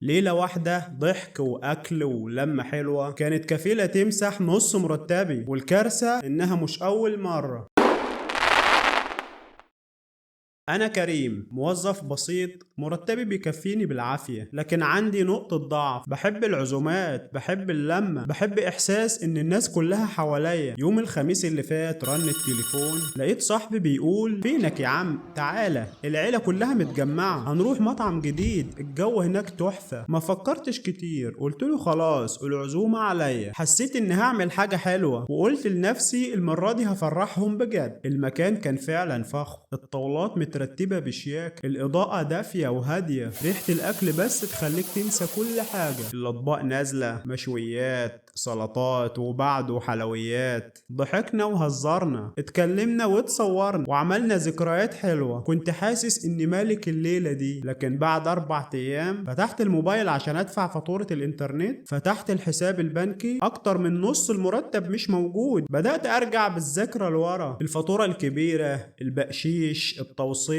ليلة واحدة ضحك وأكل ولمة حلوة كانت كفيلة تمسح نص مرتبي، والكارثة إنها مش أول مرة. أنا كريم، موظف بسيط، مرتبي بيكفيني بالعافية، لكن عندي نقطة ضعف. بحب العزومات، بحب اللمة، بحب إحساس إن الناس كلها حواليا. يوم الخميس اللي فات رن التليفون، لقيت صاحبي بيقول: فينك يا عم؟ تعالى، العيلة كلها متجمعة، هنروح مطعم جديد، الجو هناك تحفة. ما فكرتش كتير، قلت له خلاص العزومة عليا. حسيت إني هعمل حاجة حلوة، وقلت لنفسي المرة دي هفرحهم بجد. المكان كان فعلا فخم، الطاولات مترتبة بشياكة، الإضاءة دافية وهادية، ريحة الأكل بس تخليك تنسى كل حاجة. الأطباق نازلة، مشويات، سلطات، وبعده حلويات. ضحكنا وهزرنا، اتكلمنا وتصورنا، وعملنا ذكريات حلوة. كنت حاسس إني مالك الليلة دي. لكن بعد 4 أيام فتحت الموبايل عشان أدفع فاتورة الإنترنت، فتحت الحساب البنكي، أكتر من نص المرتب مش موجود. بدأت أرجع بالذاكرة لورا، الفاتورة الكبيرة، البقشيش، التوصيل،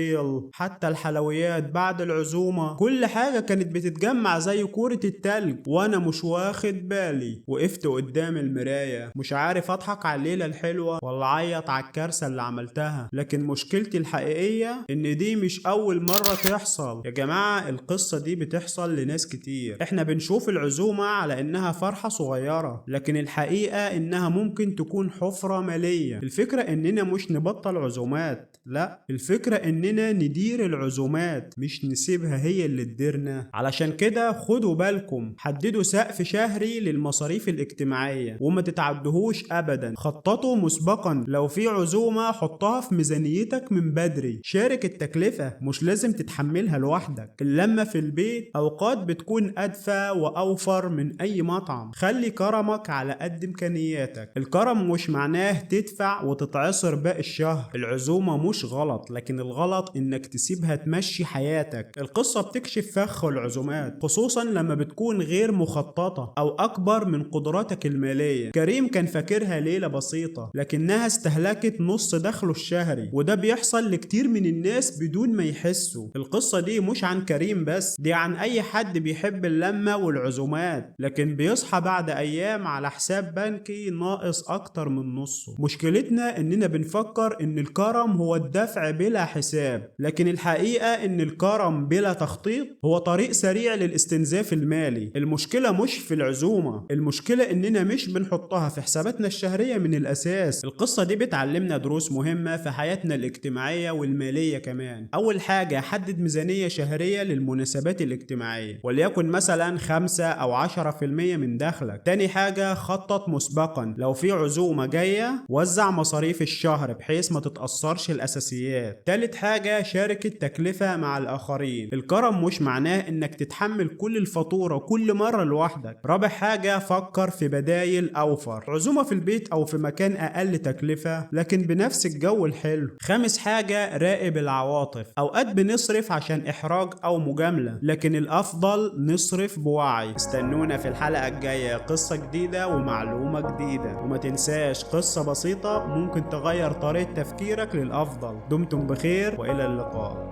حتى الحلويات بعد العزومة، كل حاجة كانت بتتجمع زي كورة التلج وأنا مش واخد بالي. وقفت قدام المراية مش عارف أضحك على الليلة الحلوة ولا أعيط على الكارثة اللي عملتها. لكن مشكلتي الحقيقية إن دي مش أول مرة تحصل. يا جماعة، القصة دي بتحصل لناس كتير. إحنا بنشوف العزومة على إنها فرحة صغيرة، لكن الحقيقة إنها ممكن تكون حفرة مالية. الفكرة إننا مش نبطل عزومات، لا، الفكرة إننا ندير العزومات، مش نسيبها هي اللي تديرنا. علشان كده خدوا بالكم، حددوا سقف شهري للمصاريف الاجتماعية وما تتعدهوش أبدا. خططوا مسبقا، لو في عزومة حطها في ميزانيتك من بدري. شارك التكلفة، مش لازم تتحملها لوحدك. اللمة في البيت أوقات بتكون أدفى وأوفر من أي مطعم. خلي كرمك على قد إمكانياتك. الكرم مش معناه تدفع وتتعصر باقي الشهر. العزومة مش غلط، لكن الغلط إنك تسيبها تمشي حياتك. القصة بتكشف فخ العزومات، خصوصا لما بتكون غير مخططة أو أكبر من قدراتك المالية. كريم كان فاكرها ليلة بسيطة، لكنها استهلكت نص دخله الشهري، وده بيحصل لكتير من الناس بدون ما يحسوا. القصة دي مش عن كريم بس، دي عن أي حد بيحب اللمة والعزومات، لكن بيصحى بعد أيام على حساب بنكي ناقص أكتر من نصه. مشكلتنا إننا بنفكر إن الكرم هو الدفع بلا حساب، لكن الحقيقة إن الكرم بلا تخطيط هو طريق سريع للاستنزاف المالي. المشكلة مش في العزومة، المشكلة إننا مش بنحطها في حساباتنا الشهرية من الأساس. القصة دي بتعلمنا دروس مهمة في حياتنا الاجتماعية والمالية كمان. أول حاجة، حدد ميزانية شهرية للمناسبات الاجتماعية، وليكن مثلا 5 أو 10% من دخلك. تاني حاجة، خطط مسبقا، لو في عزومة جاية وزع مصاريف الشهر بحيث ما تتأثرش الأساسيات. تالت حاجة، شارك التكلفة مع الآخرين. الكرم مش معناه إنك تتحمل كل الفاتورة كل مرة لوحدك. رابع حاجة، فكر في بدايل أوفر، عزومة في البيت أو في مكان أقل تكلفة لكن بنفس الجو الحلو. خامس حاجة، راقب العواطف. أوقات بنصرف عشان إحراج أو مجاملة، لكن الأفضل نصرف بوعي. استنونا في الحلقة الجاية، قصة جديدة ومعلومة جديدة. وما تنساش، قصة بسيطة ممكن تغير طريقة تفكيرك للأفضل. دمتم بخير وإلى اللقاء.